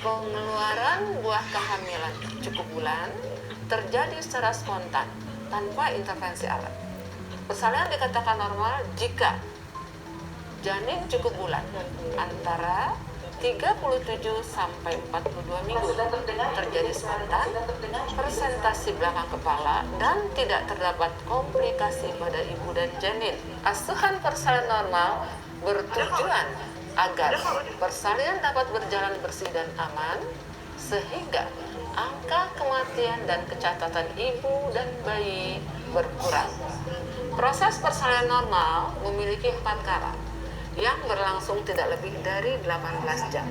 pengeluaran buah kehamilan cukup bulan terjadi secara spontan tanpa intervensi alat. Persalinan dikatakan normal jika janin cukup bulan antara 37 sampai 42 minggu, terjadi spontan, presentasi belakang kepala, dan tidak terdapat komplikasi pada ibu dan janin. Asuhan persalinan normal bertujuan agar persalinan dapat berjalan bersih dan aman, sehingga angka kematian dan kecacatan ibu dan bayi berkurang. Proses persalinan normal memiliki 4 kala yang berlangsung tidak lebih dari 18 jam.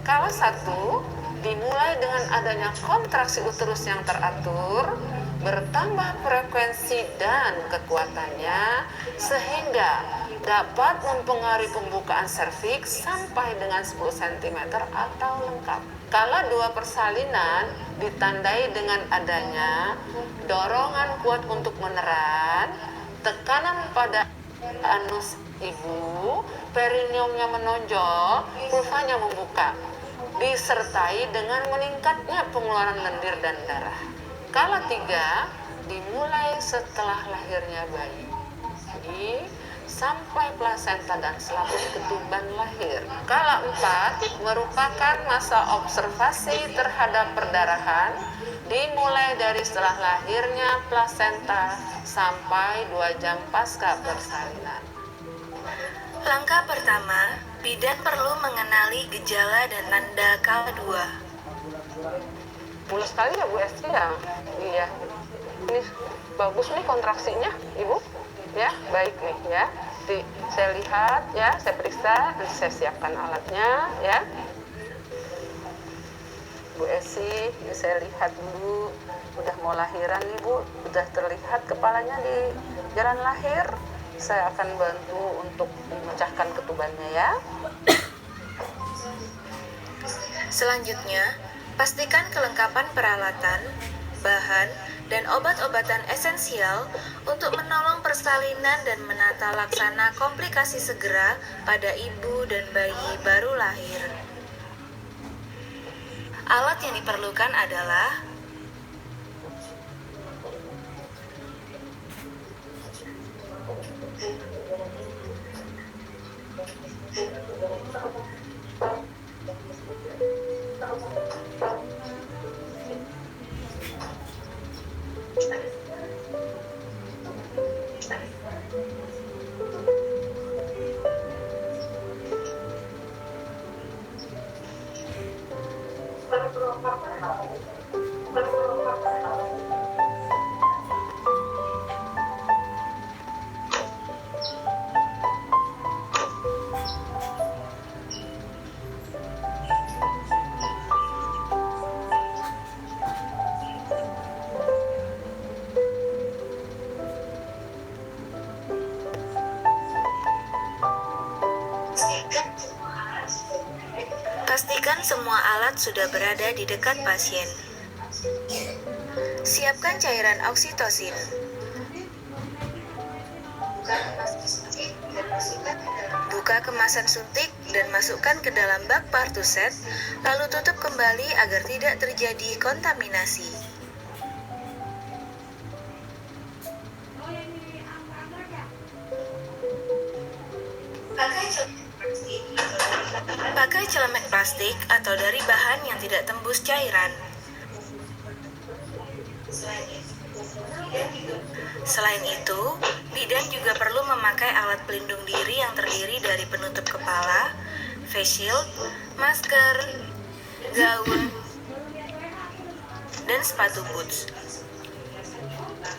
Kala 1 dimulai dengan adanya kontraksi uterus yang teratur, bertambah frekuensi dan kekuatannya sehingga dapat mempengaruhi pembukaan serviks sampai dengan 10 cm atau lengkap. Kala 2 persalinan ditandai dengan adanya dorongan kuat untuk meneran, tekanan pada anus ibu, perineumnya menonjol, vulvanya membuka, disertai dengan meningkatnya pengeluaran lendir dan darah. Kala 3 dimulai setelah lahirnya bayi, sampai plasenta dan selaput ketuban lahir. Kala 4 merupakan masa observasi terhadap perdarahan, dimulai dari setelah lahirnya plasenta sampai 2 jam pasca persalinan. Langkah pertama, bidan perlu mengenali gejala dan tanda kala 2. Mulus sekali ya Bu Esti ya? Iya. Ini bagus nih kontraksinya, Ibu. Ya, baik nih ya. Saya lihat ya, saya periksa, nanti saya siapkan alatnya ya. Bu Esi, ini saya lihat dulu, udah mau lahiran nih Bu, udah terlihat kepalanya di jalan lahir. Saya akan bantu untuk memecahkan ketubannya ya. Selanjutnya, pastikan kelengkapan peralatan, bahan, dan obat-obatan esensial untuk menolong persalinan dan menata laksana komplikasi segera pada ibu dan bayi baru lahir. Alat yang diperlukan adalah pastikan semua alat sudah berada di dekat pasien. Siapkan cairan oksitosin. Buka kemasan suntik dan masukkan ke dalam bak partuset, lalu tutup kembali agar tidak terjadi kontaminasi. Pakai celemek plastik atau dari bahan yang tidak tembus cairan. Selain itu, bidan juga perlu memakai alat pelindung diri yang terdiri dari penutup kepala, face shield, masker, gaun, dan sepatu boots.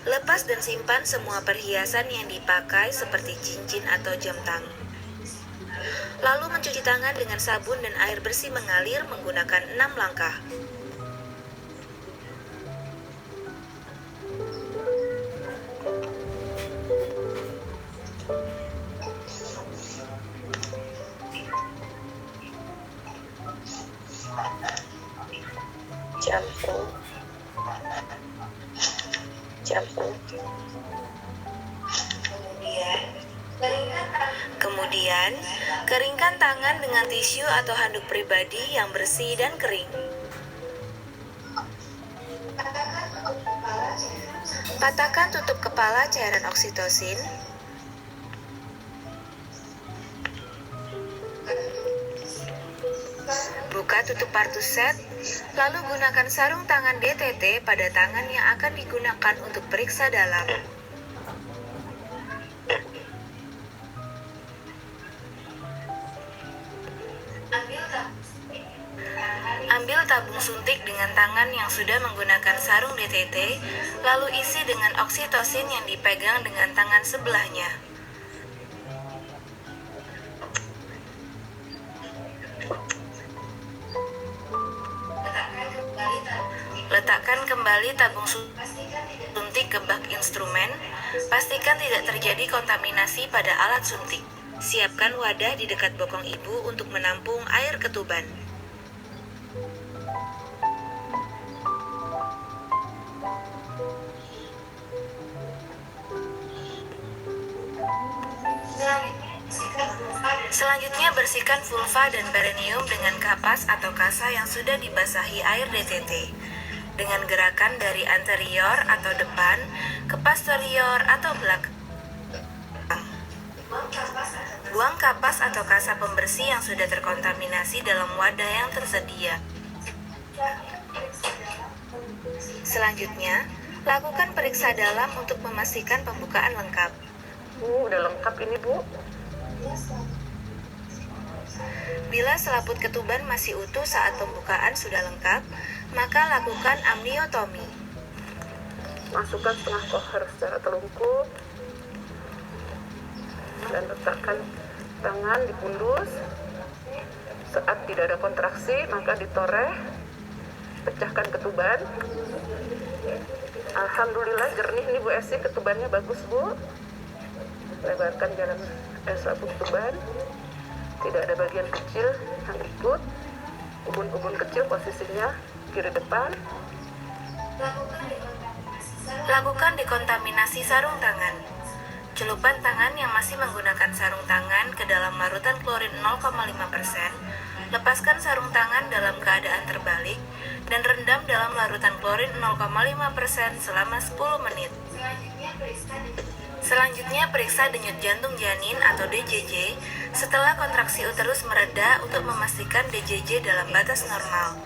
Lepas dan simpan semua perhiasan yang dipakai seperti cincin atau jam tangan. Lalu mencuci tangan dengan sabun dan air bersih mengalir menggunakan 6 langkah. Kemudian, Keringkan tangan dengan tisu atau handuk pribadi yang bersih dan kering. Patahkan tutup kepala cairan oksitosin. Buka tutup partuset, lalu gunakan sarung tangan DTT pada tangan yang akan digunakan untuk periksa dalam. Ambil tabung suntik dengan tangan yang sudah menggunakan sarung DTT, lalu isi dengan oksitosin yang dipegang dengan tangan sebelahnya. Letakkan kembali tabung suntik ke bak instrumen. Pastikan tidak terjadi kontaminasi pada alat suntik. Siapkan wadah di dekat bokong ibu untuk menampung air ketuban. Selanjutnya bersihkan vulva dan perineum dengan kapas atau kasa yang sudah dibasahi air DTT dengan gerakan dari anterior atau depan ke posterior atau belakang. Buang kapas atau kasa pembersih yang sudah terkontaminasi dalam wadah yang tersedia. Selanjutnya, lakukan periksa dalam untuk memastikan pembukaan lengkap. Udah lengkap ini, Bu. Bila selaput ketuban masih utuh saat pembukaan sudah lengkap, maka lakukan amniotomi. Masukkan setengah koher secara telungkup dan letakkan tangan di pundus. Saat tidak ada kontraksi, maka ditoreh, pecahkan ketuban. Alhamdulillah jernih nih Bu Esi, ketubannya bagus Bu. Lebarkan jalan selaput ketuban. Tidak ada bagian kecil yang ikut. Ubun-ubun kecil posisinya kiri depan. Lakukan dekontaminasi sarung tangan. Celupkan tangan yang masih menggunakan sarung tangan ke dalam larutan klorin 0,5%. Lepaskan sarung tangan dalam keadaan terbalik dan rendam dalam larutan klorin 0,5% selama 10 menit. Selanjutnya periksa denyut jantung janin atau DJJ setelah kontraksi uterus mereda untuk memastikan DJJ dalam batas normal,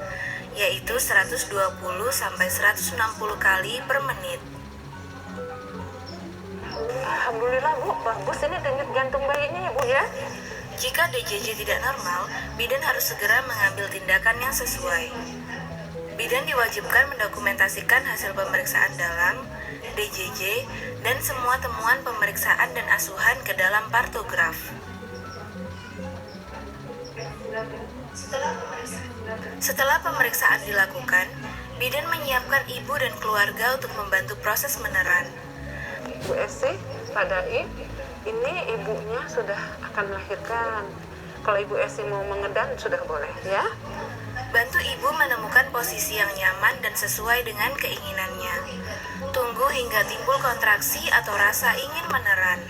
yaitu 120 sampai 160 kali per menit. Alhamdulillah Bu, bagus ini denyut jantung bayinya ya Bu ya. Jika DJJ tidak normal, bidan harus segera mengambil tindakan yang sesuai. Bidan diwajibkan mendokumentasikan hasil pemeriksaan dalam, DJJ, dan semua temuan pemeriksaan dan asuhan ke dalam partograf. Setelah pemeriksaan dilakukan, bidan menyiapkan ibu dan keluarga untuk membantu proses meneran. Bu Esi, padai, ini ibunya sudah akan melahirkan. Kalau Ibu Esi mau mengedan sudah boleh ya. Bantu ibu menemukan posisi yang nyaman dan sesuai dengan keinginannya. Tunggu hingga timbul kontraksi atau rasa ingin meneran.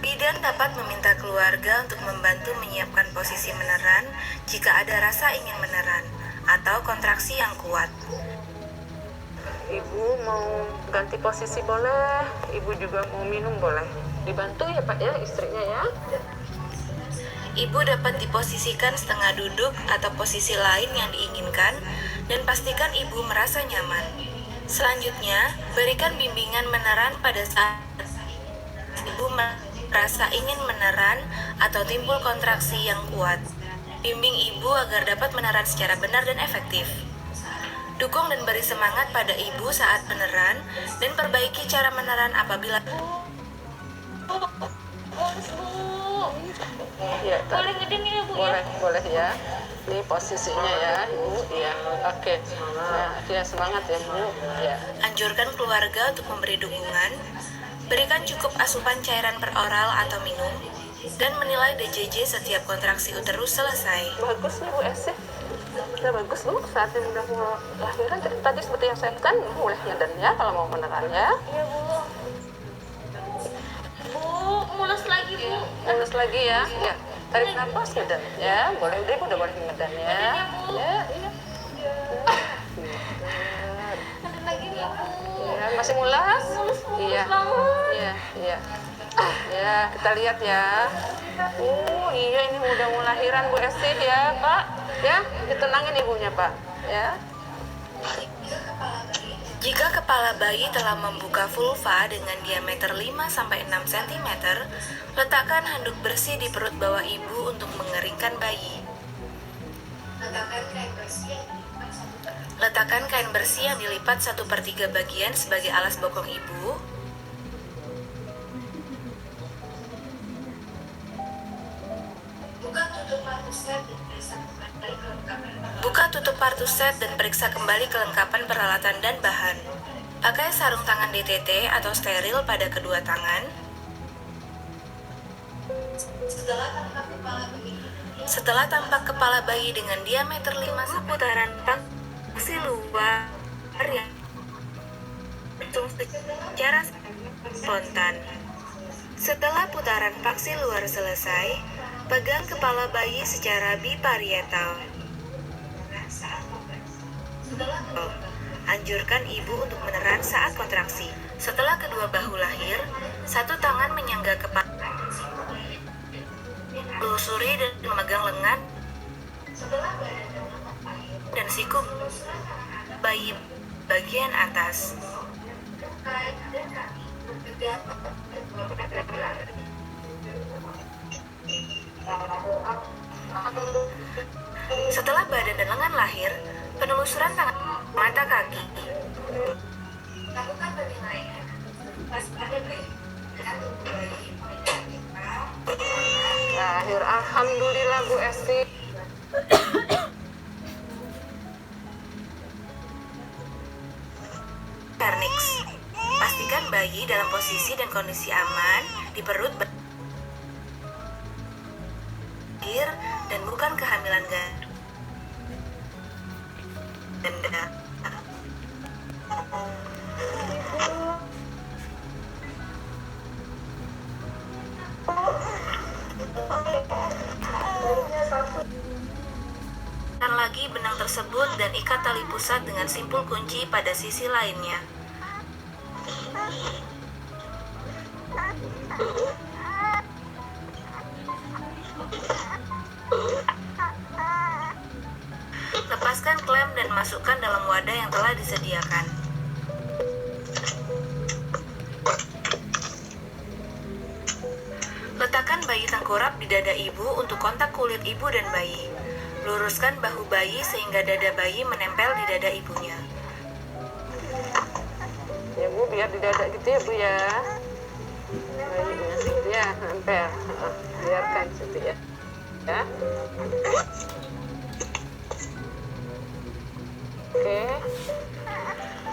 Bidan dapat meminta keluarga untuk membantu menyiapkan posisi meneran jika ada rasa ingin meneran atau kontraksi yang kuat. Ibu mau ganti posisi boleh, ibu juga mau minum boleh. Dibantu ya Pak ya istrinya ya. Ibu dapat diposisikan setengah duduk atau posisi lain yang diinginkan dan pastikan ibu merasa nyaman. Selanjutnya, berikan bimbingan meneran pada saat ibu merasa ingin meneran atau timbul kontraksi yang kuat. Bimbing ibu agar dapat meneran secara benar dan efektif. Dukung dan beri semangat pada ibu saat meneran dan perbaiki cara meneran apabila Ya, Boleh ngeden ya Bu ya? boleh ya. Ini posisinya ya, Ibu. Ya, oke. Ya, semangat ya, Bu. Ya. anjurkan keluarga untuk memberi dukungan, berikan cukup asupan cairan per oral atau minum, dan menilai DJJ setiap kontraksi uterus selesai. Bagus nih Bu Esi. Ya bagus Bu, saat ini udah mau lahiran. Tadi seperti yang saya katakan, Ibu boleh ngedan ya kalau mau meneran ya. Iya Bu. Bu, mulus lagi Bu. Mulus lagi ya. Ya. Tarik nafas, medan. Ya, boleh. Udah, udah boleh medan ya. Ya, iya. Ya, masih mulas? Iya. Iya, iya. Ya, kita lihat ya. Iya, ini udah mau lahiran Bu Esti ya, Pak. Ya, ditenangin ibunya, Pak. Ya. Jika kepala bayi telah membuka vulva dengan diameter 5-6 cm, letakkan handuk bersih di perut bawah ibu untuk mengeringkan bayi. Letakkan kain bersih yang dilipat 1/3 bagian sebagai alas bokong ibu. Buka tutup partu set dan periksa kembali kelengkapan peralatan dan bahan. Pakai sarung tangan DTT atau steril pada kedua tangan. Setelah tampak kepala bayi dengan diameter 5 putaran paksi luar yang berhitung secara spontan. Setelah putaran paksi luar selesai, pegang kepala bayi secara biparietal. Anjurkan ibu untuk meneran saat kontraksi. Setelah kedua bahu lahir, satu tangan menyangga kepala, telusuri dan memegang lengan dan siku bayi bagian atas. Setelah badan dan lengan lahir, penelusuran tangan mata kaki. Lakukan penilaian. Lahir, alhamdulillah Bu Esti. Vernix. Pastikan bayi dalam posisi dan kondisi aman di perut lahir dan bukan kehamilan ganda. Tekan lagi benang tersebut dan ikat tali pusat dengan simpul kunci pada sisi lainnya. Lepaskan klem dan masukkan dalam wadah yang telah disediakan. Letakkan bayi tengkurap di dada ibu untuk kontak kulit ibu dan bayi. Luruskan bahu bayi sehingga dada bayi menempel di dada ibunya. Ya Bu, biar di dada gitu ya Bu ya. Bayinya ya, nempel. Biarkan situ ya. Ya. Oke.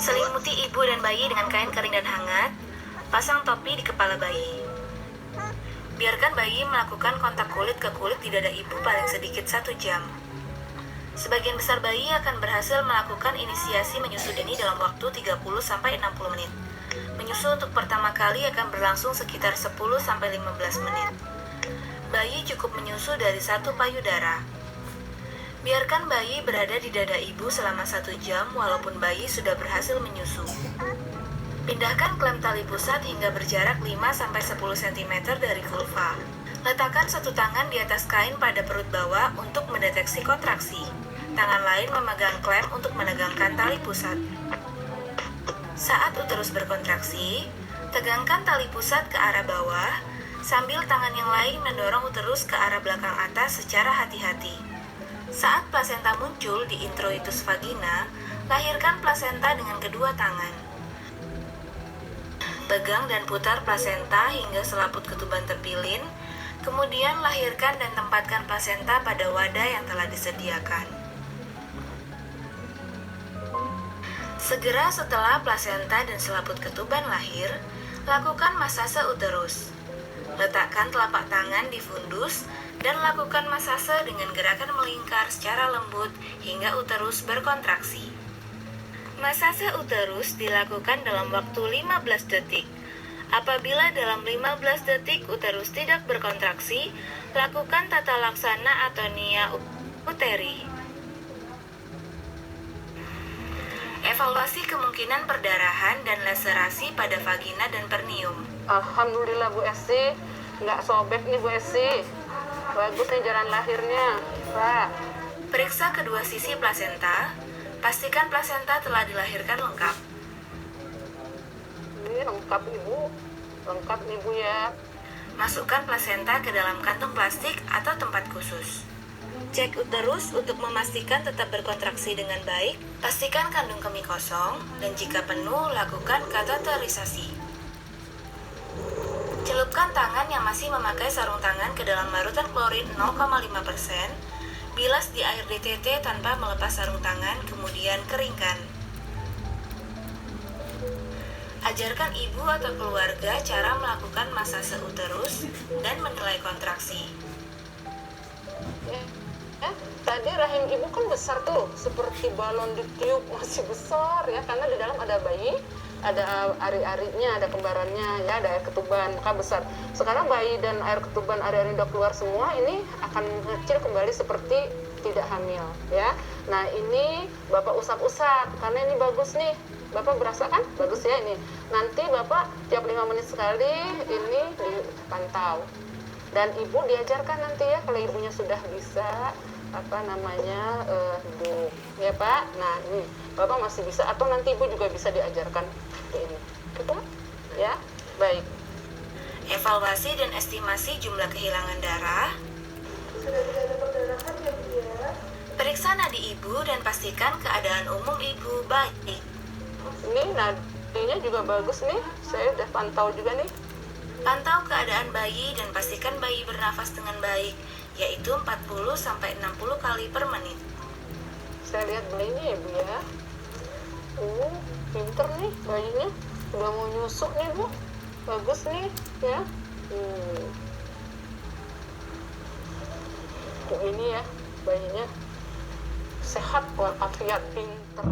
Selimuti ibu dan bayi dengan kain kering dan hangat. Pasang topi di kepala bayi. Biarkan bayi melakukan kontak kulit ke kulit di dada ibu paling sedikit 1 jam. Sebagian besar bayi akan berhasil melakukan inisiasi menyusu dini dalam waktu 30-60 menit. Menyusu untuk pertama kali akan berlangsung sekitar 10-15 menit. Bayi cukup menyusu dari 1 payudara. Biarkan bayi berada di dada ibu selama 1 jam walaupun bayi sudah berhasil menyusu. Pindahkan klem tali pusat hingga berjarak 5-10 cm dari vulva. Letakkan satu tangan di atas kain pada perut bawah untuk mendeteksi kontraksi. Tangan lain memegang klem untuk menegangkan tali pusat. Saat uterus berkontraksi, tegangkan tali pusat ke arah bawah, sambil tangan yang lain mendorong uterus ke arah belakang atas secara hati-hati. Saat plasenta muncul di introitus vagina, lahirkan plasenta dengan kedua tangan. Pegang dan putar plasenta hingga selaput ketuban terpilin, kemudian lahirkan dan tempatkan plasenta pada wadah yang telah disediakan. Segera setelah plasenta dan selaput ketuban lahir, lakukan masase uterus. Letakkan telapak tangan di fundus dan lakukan masase dengan gerakan melingkar secara lembut hingga uterus berkontraksi. Masase uterus dilakukan dalam waktu 15 detik Apabila dalam 15 detik uterus tidak berkontraksi, lakukan tata laksana atau nia uteri. Evaluasi kemungkinan perdarahan dan laserasi pada vagina dan perineum. Alhamdulillah Bu Esi, nggak sobek nih Bu Esi. Bagus nih jalan lahirnya, Pak. Periksa kedua sisi plasenta. Pastikan plasenta telah dilahirkan lengkap. Ini lengkap Ibu, lengkap nih Bu ya. Masukkan plasenta ke dalam kantung plastik atau tempat khusus. Cek uterus untuk memastikan tetap berkontraksi dengan baik. Pastikan kandung kemih kosong, dan jika penuh, lakukan kateterisasi. Celupkan tangan yang masih memakai sarung tangan ke dalam larutan klorin 0,5%. Bilas di air DTT tanpa melepas sarung tangan, kemudian keringkan. Ajarkan ibu atau keluarga cara melakukan masase uterus dan menilai kontraksi. Tadi rahim ibu kan besar tuh, seperti balon ditiup, masih besar ya, karena di dalam ada bayi, ada ari-arinya, ada kembarannya, ya, ada air ketuban, maka besar. Sekarang bayi dan air ketuban, ari-ari udah keluar semua, ini akan kecil kembali seperti tidak hamil, ya. Nah ini Bapak usap-usap, karena ini bagus nih. Bapak berasa kan? Bagus ya ini. Nanti Bapak tiap 5 menit sekali ini dipantau. Dan Ibu diajarkan nanti ya, kalau ibunya sudah bisa duduk ya Pak. Nah ini Bapak masih bisa, atau nanti Ibu juga bisa diajarkan seperti ini, gitu ya. Baik. Evaluasi dan estimasi jumlah kehilangan darah. Sudah tidak ada perdarahan ya Bu ya. Periksa nadi ibu dan pastikan keadaan umum ibu baik. Ini nadinya juga bagus nih, saya udah pantau juga nih. Pantau keadaan bayi dan pastikan bayi bernafas dengan baik, yaitu 40-60 kali per menit. Saya lihat bayinya ya Bu ya. Pinter nih bayinya. Udah mau nyusuk nih Bu. Bagus nih ya. Ini ya bayinya sehat walafiat, pinter.